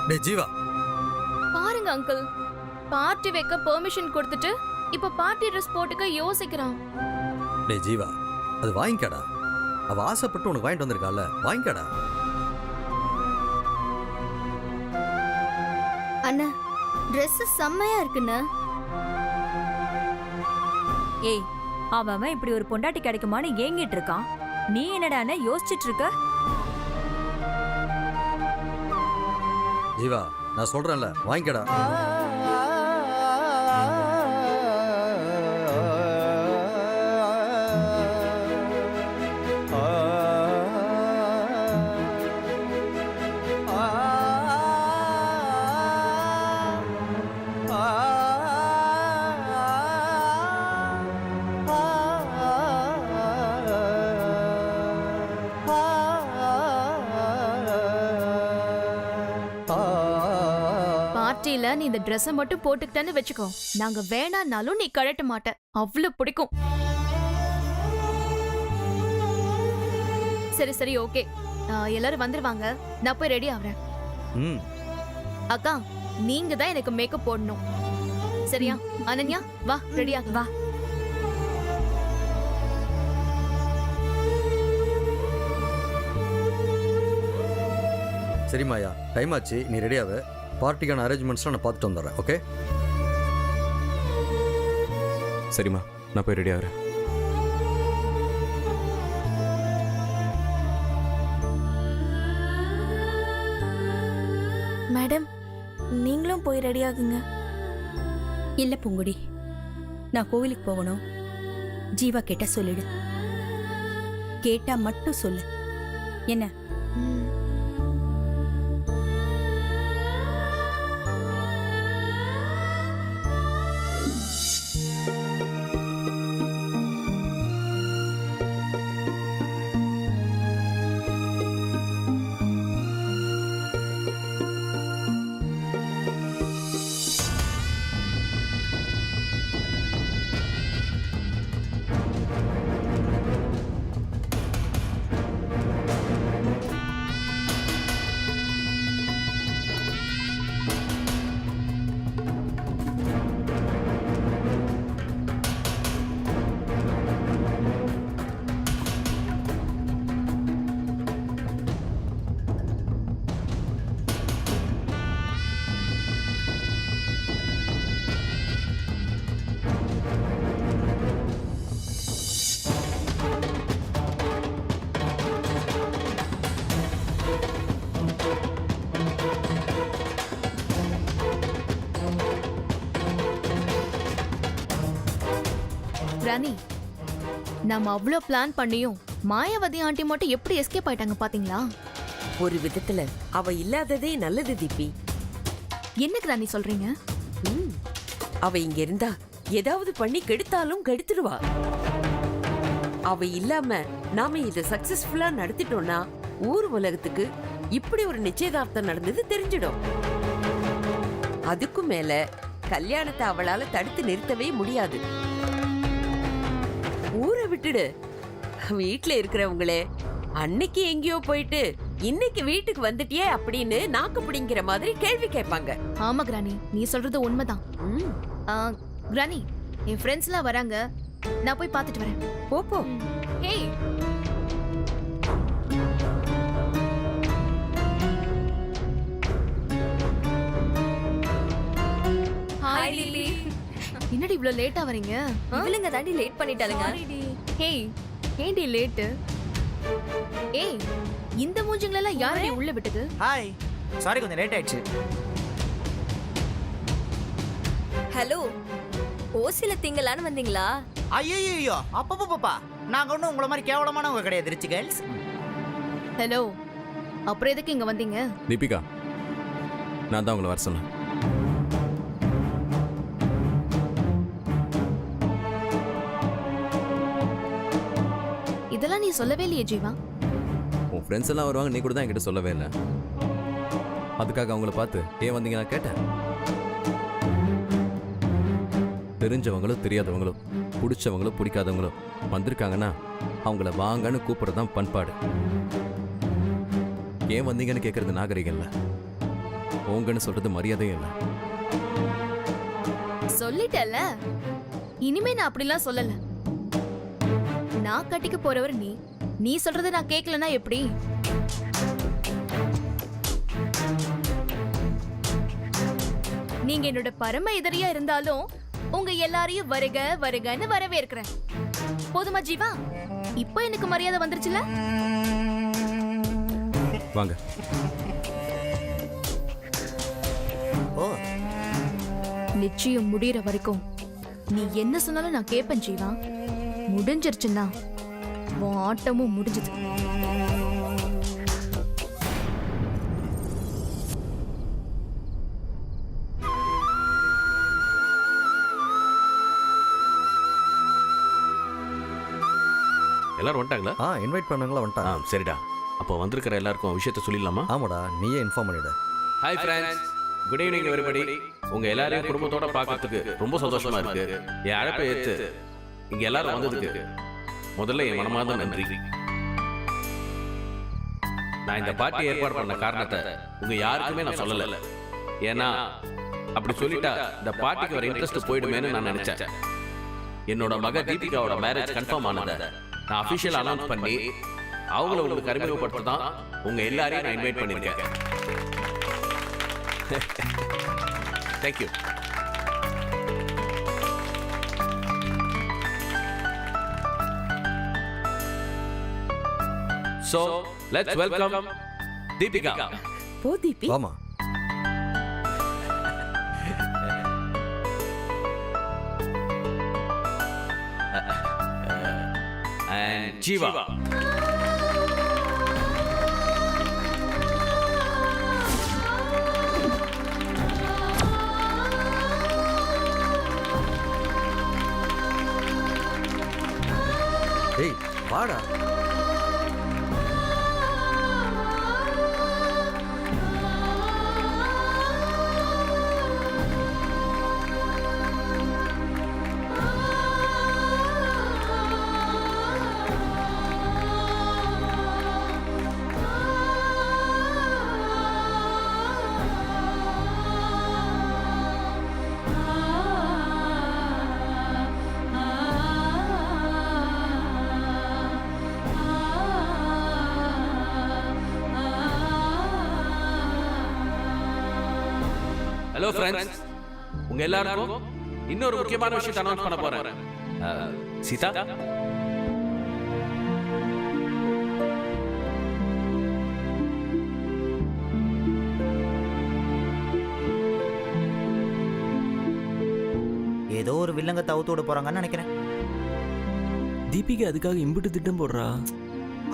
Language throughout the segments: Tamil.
டேய் ஜீவா, பாருங்க அங்கிள், பார்ட்டி வைக்க பெர்மிஷன் கொடுத்துட்டு இப்ப பார்ட்டி ட்ரெஸ் போட்டுக்க யோசிக்கிறான். டேய் ஜீவா, அது வாங்கிக்கடா. அவ ஆசைப்பட்டு உனக்கு வாங்கிட்டு வந்திருக்கால, வாங்கிக்கடா. அண்ணா Dress செம்மையா இருக்குண்ணா. ஏய், அவன் இப்படி ஒரு பொண்டாட்டி கிடைக்குமான்னு ஏங்கிட்டு இருக்கான். நீ என்னடான்னு யோசிச்சுட்டு இருக்க? ஜீவா, நான் சொல்றேன்ல, வாங்கிக்கடா. பார்ட்டியில நீ இந்த ட்ரெஸ்ஸை மட்டும் போட்டுக்கிட்டேன்னு வச்சுக்கோ, நாங்க வேணானாலும் நீ கழட்ட மாட்ட. அவ்வளவு பிடிக்கும். சரி சரி, ஓகே. எல்லாரும் வந்துருவாங்க, நான் போய் ரெடி ஆகுறேன். அக்கா, நீங்க தான் எனக்கு மேக்கப் போடணும், சரியா? அனன்யா, வா ரெடி ஆகு. வா. சரி மாயா, டைம் ஆச்சு, நீ ரெடியாவு. பார்ட்டிக்கான அரேஞ்ச்மெண்ட்ஸ்லாம் நான் பார்த்துட்டு வந்துடுறேன். ஓகே? சரிம்மா, நான் போய் ரெடி ஆகிறேன். மேடம், நீங்களும் போய் ரெடி ஆகுங்க. இல்ல பூங்குடி, நான் கோவிலுக்கு போகணும். ஜீவா கேட்டா சொல்லிடு. கேட்டா மட்டும் சொல்லு. என்ன? ராணி, நாம அவ்வளோ பிளான் பண்ணியும் மாயாவதி ஆண்டி மட்டும் எப்படி எஸ்கேப் ஆயிட்டாங்க பாத்தீங்களா? ஒரு விதத்துல அவ இல்லாததே நல்லது தீபி. என்னக்கு ராணி சொல்றீங்க? அவ இங்க இருந்தா ஏதாவது பண்ணி கெடுத்தாலும் கெடுத்துடுவா. அவ இல்லாம நாம இத சக்சஸ்ஃபுல்லா நடத்திட்டோம்னா ஊர் உலகத்துக்கு இப்படி ஒரு நிச்சயதார்த்தம் நடந்தது தெரிஞ்சிடும். அதுக்கும் மேல கல்யாணத்தை அவளால தடுத்து நிறுத்தவே முடியாது. ஊரை விட்டுடு, வீட்டுல இருக்கிறவங்களே அன்னைக்கு எங்கேயோ போயிட்டு இன்னைக்கு வீட்டுக்கு வந்துட்டியே அப்படின்னு நாக்கு பிடிங்கிற மாதிரி கேள்வி கேட்பாங்க. ஆமா கிராணி, நீ சொல்றது உண்மைதான். கிராணி, என் ஃப்ரெண்ட்ஸ் எல்லாம் வராங்க, நான் போய் பார்த்துட்டு வரேன். போ. Hey, hi Lily. என்னடி இவ்ளோ லேட்டா வரீங்க? இவளுங்க தாண்டி லேட் பண்ணிட்டாளுங்க. ஹேய், ஏண்டி லேட்டு? ஏய், இந்த மூஞ்சிங்களெல்லாம் யாரடி உள்ள விட்டது? ஹாய், சாரி கொஞ்சம் லேட் ஆயிடுச்சு. ஹலோ, ஓசில திங்கலான்னு வந்தீங்களா? ஐயோ, அப்பப்பா, நாங்க ஒன்றும் உங்களை மாதிரி கேவலமானவங்க கிடையாது ரிச் கேர்ள்ஸ். ஹலோ, அப்புறம் எதுக்கு இங்க வந்தீங்க? தீபிகா, நான் தான் உங்களை வர சொன்னேன். இதெல்லாம் நீ சொல்லவே இல்லையே ஜீவா. உன் ஃப்ரெண்ட்ஸ் எல்லாம் வருவாங்க, நீ கூட தான் என்கிட்ட சொல்லவே இல்லை. அதுக்காக அவங்கள பார்த்து ஏன் வந்தீங்க நான் கேட்டேன். தெரிஞ்சவங்களும் தெரியாதவங்களும் பிடிச்சவங்களும் பிடிக்காதவங்களும் வந்திருக்காங்கன்னா அவங்கள வாங்கன்னு கூப்பிட்றது தான் பண்பாடு. ஏன் வந்தீங்கன்னு கேட்கறது நாகரிகம் இல்லை. போங்கன்னு சொல்றது மரியாதையும் இல்லை. சொல்லிட்டல, இனிமே நான் அப்படிலாம் சொல்லல. நான் கட்டிக்க போறவர் நீ. நீ சொல்றத நான் கேட்கலனா எப்படி? நீங்க என்னோட பரம எதிரியா இருந்தாலும் உங்க எல்லாரையும் வருக வருகன்னு வரவேற்கிறேன். போதுமா ஜீவா? இப்போ எனக்கு மரியாதை வந்துருச்சுல? வாங்க. ஓ நிச்சயம் முடியற வரைக்கும் நீ என்ன சொன்னாலும் நான் கேட்பேன் ஜீவா. முடிஞ்சிருச்சுன்னா உன் ஆட்டமும் முடிஞ்சது. எல்லாரும் வந்துட்டாங்களா? இன்வைட் பண்ணவங்களா வந்துட்டாங்க. சரிடா. அப்போ வந்திருக்கிற எல்லாருக்கும் விஷயத்த சொல்லிடலாமா? ஆமாடா, நீயே இன்ஃபார்ம் பண்ணிடு. Hi friends, good evening everybody. உங்க எல்லாரையும் குடும்பத்தோட பார்க்கறதுக்கு ரொம்ப சந்தோஷமா இருக்கு. என் அழைப்பை ஏற்று இங்க எல்லாரும் வந்ததுக்கு முதல்ல என் மனமார்ந்த நன்றி. நான் இந்த பார்ட்டி ஏற்பாடு பண்ண காரணத்தை உங்க யாருக்குமே நான் சொல்லல. ஏன்னா அப்படி சொல்லிட்டா இந்த பார்ட்டிக்கு வர இன்ட்ரெஸ்ட் போயிடுமேன்னு நான் நினைச்சேன். என்னோட மக தீபிகாவோட மேரேஜ் கன்ஃபார்ம் ஆனதை நான் அபிஷியல் அனௌன்ஸ் பண்ணி அவங்கள உங்களுக்கு அறிமுகப்படுத்த தான் உங்க எல்லாரையும் நான் இன்வைட் பண்ணிருக்கேன். Thank you. So, let's welcome Deepika. போ தீபி. ஆமா. And Jiva. ஏய் வாடா. ஹலோ ஃப்ரெண்ட்ஸ், உங்க எல்லாருக்கும் இன்னொரு முக்கியமான விஷயத்தை அனௌன்ஸ் பண்ண போறேன். சீதா, ஏதோ ஒரு வில்லங்க தவுத்து விட போறாங்கன்னு நினைக்கிறேன். தீபிகா அதுக்காக இம்புட்டு திட்டம் போடுறா.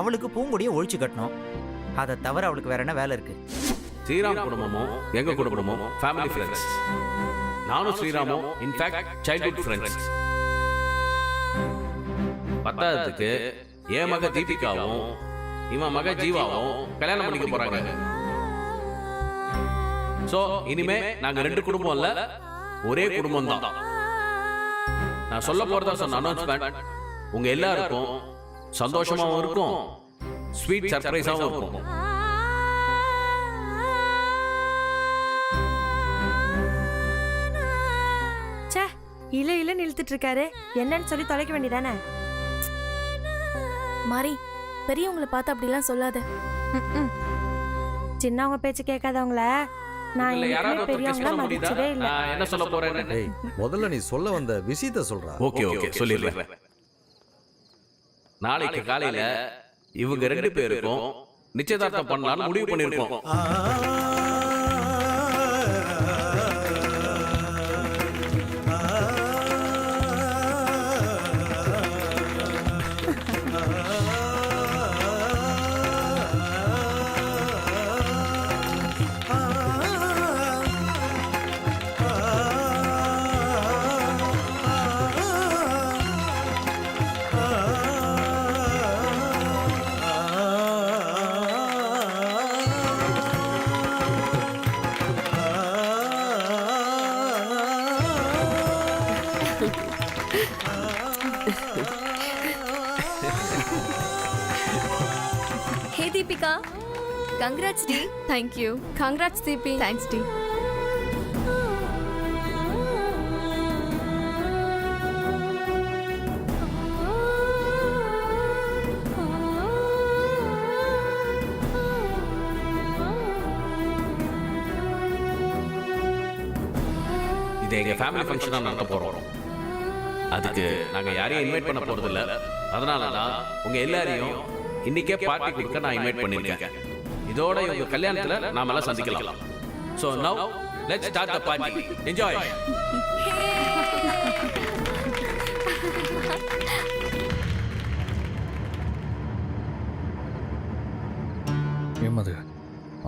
அவளுக்கு பூங்கொடியை ஒழிச்சு கட்டணும். அதை தவிர அவளுக்கு வேற என்ன வேலை இருக்கு? ஸ்ரீராம் குடும்பமும் எங்க குடும்பமும் ஃபேமிலி ஃப்ரெண்ட்ஸ். நானும் ஸ்ரீராமும் இன்ஃபேக்ட் சைல்ட்ஹுட் ஃப்ரெண்ட்ஸ். பத்தாவதுக்கு என் மக தீபிகாவும் இவன் மக ஜீவாவும் கல்யாணம் பண்ணிக்க போறாங்க. சோ இனிமே நாங்க ரெண்டு குடும்பம் இல்ல, ஒரே குடும்பம் தான். நான் சொல்ல போறதா சொன்ன அனௌன்ஸ்மெண்ட் உங்க எல்லாருக்கும் சந்தோஷமாவும் இருக்கும், ஸ்வீட் சர்ப்ரைஸாவும் இருக்கும். இல்ல இல்ல நிறுத்திட்டு இருக்காரு. என்னன்னு சொல்லி தொலைக்க வேண்டியதானே? மாறி, பெரியவங்களை பார்த்து அப்படிலாம் சொல்லாத. சின்னவங்க பேச்சு கேட்காதவங்கள நான் இன்னைக்குமே பெரியவங்கள மதிச்சதே இல்ல. என்ன சொல்ல போறேன்? ஏய் முதல்ல நீ சொல்ல வந்த விஷயத்தை சொல்றா. ஓகே ஓகே சொல்லிடுறேன். நாளைக்கு காலையில இவங்க ரெண்டு பேருக்கும் நிச்சயதார்த்தம் பண்ணலாம்னு முடிவு பண்ணிருக்கோம். கங்க்ராட்ஸ் டி. தேங்க்யூ. கங்க்ராட்ஸ் தீபி. தேங்க்ஸ் டி. இது எங்க ஃபேமிலி ஃபங்க்ஷனா நடத்த போறோம். அதுக்கு நாங்க யாரையும் இன்வைட் பண்ண போறது இல்ல. அதனால தான் உங்க எல்லாரையும் இன்னைக்கே பார்ட்டி கொடுக்க நான் இன்வைட் பண்ணிருக்கேன். இதோட உங்க கல்யாணத்துல நாம எல்லாம் சந்திக்கலாம். So now let's start the party. Enjoy. ஏமாது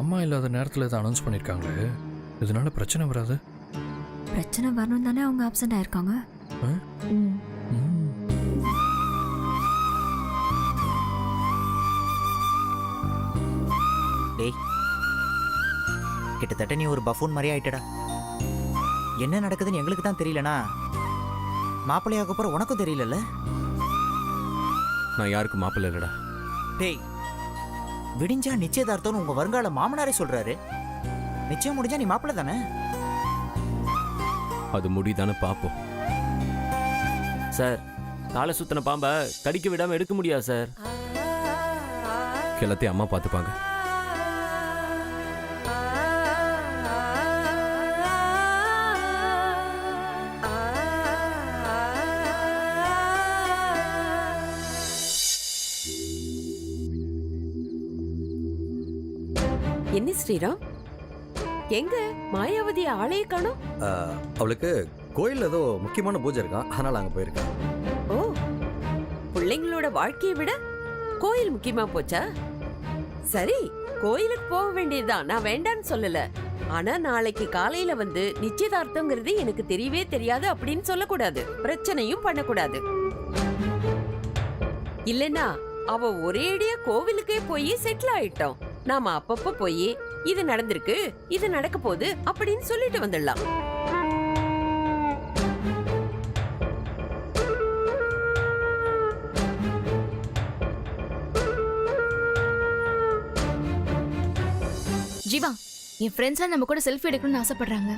அம்மா இல்லாத நேரத்தில் இதை அனௌன்ஸ் பண்ணியிருக்காங்களே, இதனால பிரச்சனை வராது? பிரச்சனை வரணும் தானே அவங்க ஆப்சென்ட் ஆயிருக்காங்க. டேய், கிட்டத்தட்ட நீ ஒரு பஃபூன் மாதிரி ஆயிட்டடா. என்ன நடக்குதுன்னு எங்களுக்கு தான் தெரியலனா மாப்பிள்ளையாக அப்புறம் உனக்கும் தெரியலல்ல? நான் யாருக்கும் மாப்பிள்ளை இல்லடா. டேய், விடிஞ்சா நிச்சயதார்த்தம்னு உங்க வருங்கால மாமனாரே சொல்றாரு. நிச்சயம் முடிஞ்சா நீ மாப்பிள்ளை தானே? அது முடிதானே பார்ப்போம். சார், காலை சுத்தின பாம்பை கடிக்க விடாம எடுக்க முடியாது சார். எல்லாத்தையும் அம்மா பார்த்துப்பாங்க. என்ன ஸ்ரீராம், எங்க மாயாவதி ஆளையே காணோம்? அவளுக்கு கோயில் ஏதோ முக்கியமான பூஜை இருக்கான், அதனால அங்க போயிருக்கேன். ஓ, பிள்ளைங்களோட வாழ்க்கையை விட கோயில் முக்கியமா போச்சா? சரி, கோயிலுக்கு போக வேண்டியதுதான், நான் வேண்டான்னு சொல்லல. ஆனா நாளைக்கு காலையில வந்து நிச்சயதார்த்தங்கிறது எனக்கு தெரியவே தெரியாது அப்படின்னு சொல்லக்கூடாது, பிரச்சனையும் பண்ணக்கூடாது. இல்லைன்னா அவ ஒரேடியா கோவிலுக்கே போய் செட்டில் ஆயிட்டோம். நாம அப்பப்ப போய் இது நடந்திருக்கு, இது நடக்க போகுது அப்படின்னு சொல்லிட்டு வந்துடலாம். ஜீவா, என் ஃப்ரெண்ட்ஸ் நம்ம கூட செல்ஃபி எடுக்கணும்னு ஆசைப்படுறாங்க.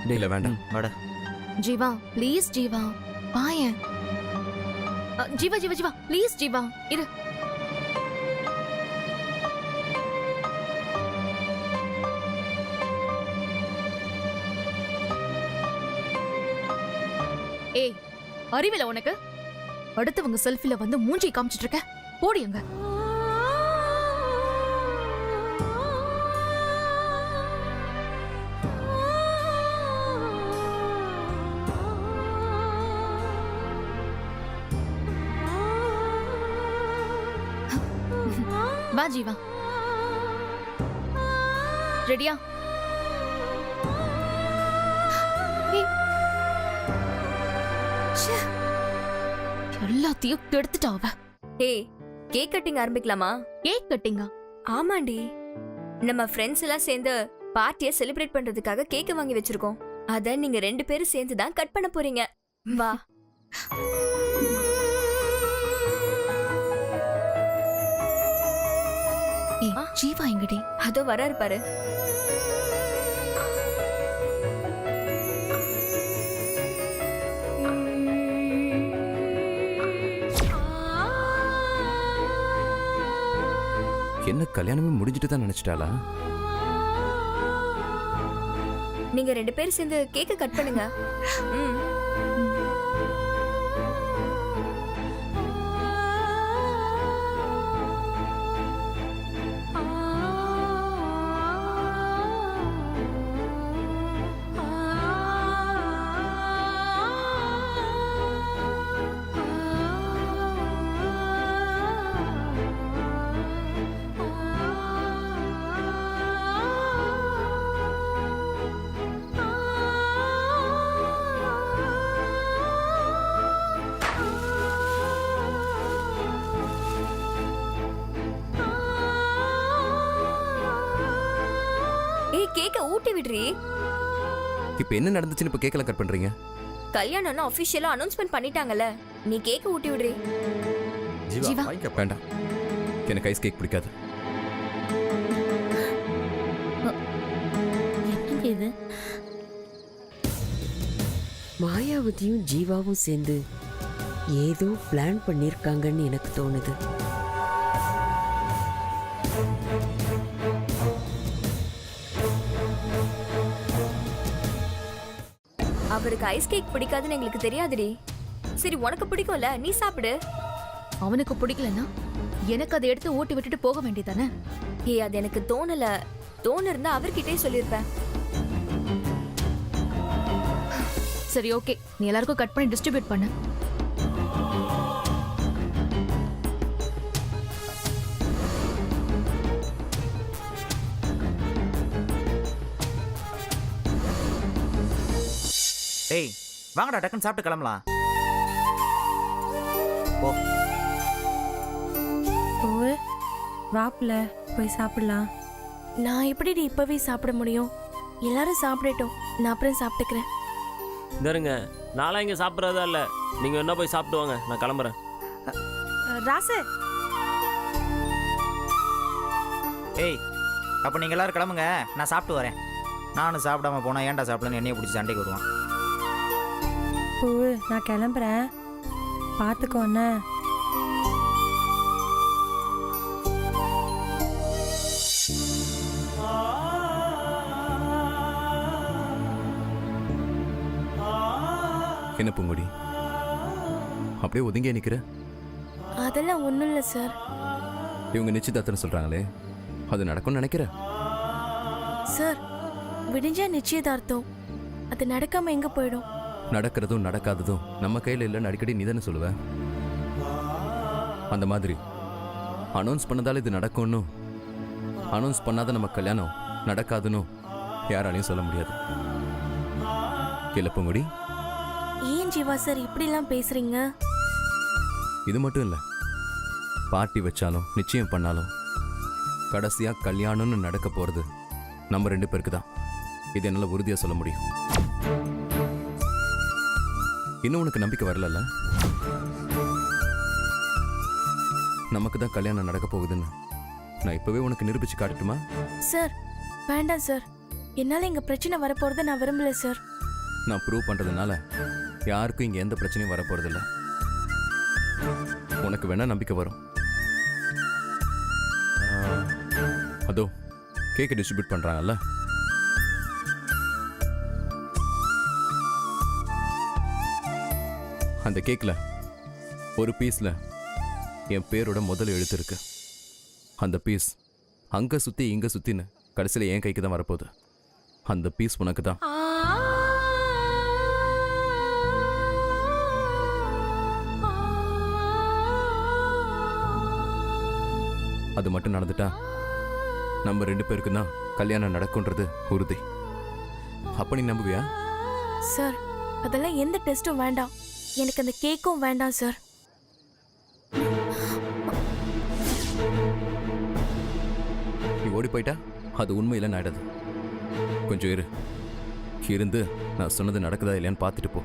டேய்ல வேண்டாம். வாடா. ஜீவா ப்ளீஸ் ஜீவா பாயேன். ஜீவா ஜீவா ஜீவா ப்ளீஸ் ஜீவா இரு. ஏய், அறிவில உனக்கு? அடுத்தவங்க செல்ஃபில வந்து மூஞ்சி காமிச்சிட்டு இருக்க, போடியங்க. வா ஜீவா, ரெடியா? எல்லாத்தையும் கெடுத்துட்டா அவ. ஏய், கேக் கட்டிங் ஆரம்பிக்கலாமா? கேக் கட்டிங்கா? ஆமாண்டி, நம்ம ஃப்ரெண்ட்ஸ் எல்லாம் சேர்ந்து பார்ட்டியை செலிப்ரேட் பண்றதுக்காக கேக் வாங்கி வச்சிருக்கோம். அத நீங்க 2 பேரும் சேர்ந்து தான் கட் பண்ண போறீங்க. வா. ஏய், ஜீவா எங்கடி? அதோ வராரு பாரு. என்ன கல்யாணமே முடிஞ்சிட்டு தான் நினைச்சிட்டாளா? நீங்க 2 பேரும் சேர்ந்து கேக்க கட் பண்ணுங்க. கேக்க ஊட்டி விடுறீ. இப்போ என்ன நடந்துச்சுன்னு இப்போ கேக்கல கட் பண்றீங்க? கல்யாணம்னு ஆபீஷியலா அனௌன்ஸ்மென்ட் பண்ணிட்டாங்கல, நீ கேக்க ஊட்டி விடுறீ. ஜீவா வாங்கிக்க. வேண்டாம், எனக்கு ஐஸ் கேக் பிடிக்காது. மாயாவதியும் ஜீவாவும் சேர்ந்து ஏதோ பிளான் பண்ணிருக்காங்கன்னு எனக்கு தோணுது. அவருக்கு ஐஸ் கேக் பிடிக்காதுன்னு எங்களுக்கு தெரியாதுடி. சரி உனக்கு பிடிக்கும்ல, நீ சாப்பிடு. அவனுக்கு பிடிக்கலன்னா எனக்கு அதை எடுத்து ஊட்டி விட்டுட்டு போக வேண்டியதானே? ஏய், அது எனக்கு தோணல. தோணிருந்தா அவர்கிட்டயே சொல்லியிருப்பேன். சரி ஓகே, நீ எல்லாருக்கும் கட் பண்ணி டிஸ்ட்ரிபியூட் பண்ணு. டேய் வாங்கடா, டக்குன்னு சாப்பிட்டு கிளம்பலாம். ஓ பூவு வாப்புல போய் சாப்பிடலாம். நான் எப்படிடி இப்பவே சாப்பிட முடியும்? எல்லாரும் சாப்பிடட்டும், நான் அப்புறம் சாப்பிட்டுக்கிறேன். இந்தருங்க, நான்லாம் இங்கே சாப்பிட்றதா இல்லை. நீங்கள் என்ன போய் சாப்பிட்டு வாங்க, நான் கிளம்புறேன். ராசு, ஏய் அப்போ நீங்கள் எல்லாரும் கிளம்புங்க, நான் சாப்பிட்டு வரேன். நானும் சாப்பிடாம போனால் ஏன்டா சாப்பிடலன்னு என்னைய பிடிச்சி சண்டைக்கு வருவான். பூவு நான் கிளம்புறேன், பார்த்துக்கோ என்ன. என்ன பூங்கொடி அப்படியே ஒதுங்கியே நிக்கிற? அதெல்லாம் ஒன்றும் இல்லை சார். இவங்க நிச்சயதார்த்தம் சொல்றாங்களே, அது நடக்கும்னு நினைக்கிற? சார், விடிஞ்சா நிச்சயதார்த்தம், அது நடக்காம எங்க போயிடும்? நடக்கிறதும் நடக்காததும் நம்ம கையில் இல்லைன்னு அடிக்கடி நீ தானே சொல்லுவ. அந்த மாதிரி அனௌன்ஸ் பண்ணதால இது நடக்கும்னு, அனௌன்ஸ் பண்ணாத நம்ம கல்யாணம் நடக்காதுன்னு யாராலையும் சொல்ல முடியாது. இல்லை பூங்கொடி, ஏன் ஜீவா சார் இப்படிலாம் பேசுறீங்க? இது மட்டும் இல்லை, பார்ட்டி வச்சாலும் நிச்சயம் பண்ணாலும் கடைசியா கல்யாணம்னு நடக்க போறது நம்ம 2 பேருக்கு தான். இது என்னால் உறுதியாக சொல்ல முடியும். இன்னும் உனக்கு நம்பிக்கை வரலல்ல? நமக்கு தான் கல்யாணம் நடக்க போகுதுன்னு நான் இப்பவே உனக்கு நிரூபிச்சு காட்டட்டுமா? சார் வேண்டாம் சார், என்னால் எங்க பிரச்சனை வரப்போறதை நான் விரும்பல சார். நான் ப்ரூவ் பண்றதுனால யாருக்கும் இங்க எந்த பிரச்சனையும் வரப்போறதில்ல. உனக்கு வேணா நம்பிக்கை வரும். அதோ கேக் டிஸ்ட்ரிபியூட் பண்றாங்கல்ல, அந்த கேக்ல ஒரு பீஸ்ல என் பேரோட முதல் எழுத்து இருக்கு. அந்த பீஸ் அங்க சுத்தி இங்க சுத்தின்னு கடைசியில் என் கைக்கு தான் வரப்போகுது. அந்த பீஸ் உனக்கு தான். அது மட்டும் நடந்துட்டா நம்ம 2 பேருக்கு தான் கல்யாணம் நடக்கும்ன்றது உறுதி. அப்ப நீ நம்புவியா? சார் அதெல்லாம் எந்த டெஸ்ட்டும் வேண்டாம், எனக்கு அந்த கேக்கும் வேண்டாம் சார். நீ ஓடி போயிட்டா அது உண்மையில நடக்குது. கொஞ்சம் இருந்து நான் சொன்னது நடக்குதா இல்லையான்னு பார்த்துட்டு போ.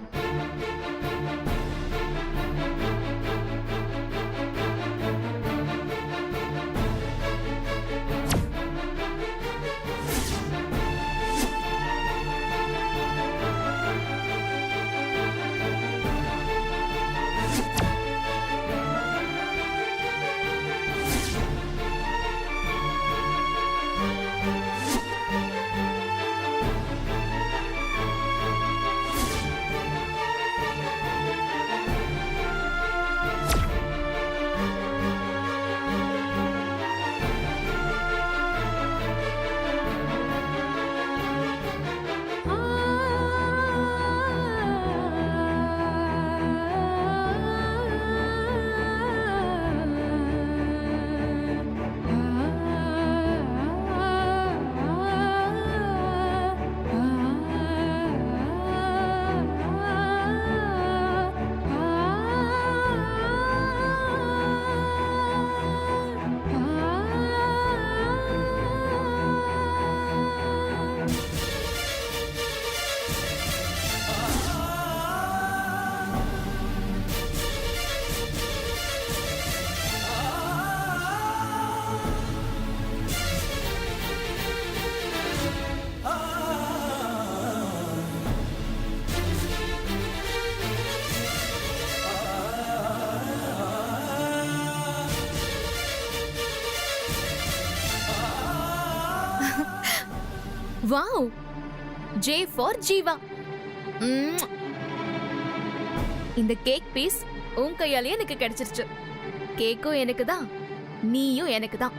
Wow, J for Jeeva. இந்த கேக் பீஸ் உன் கையாலே எனக்கு கிடைச்சிருச்சு. கேக்கும் எனக்கு தான், நீயும் எனக்கு தான்.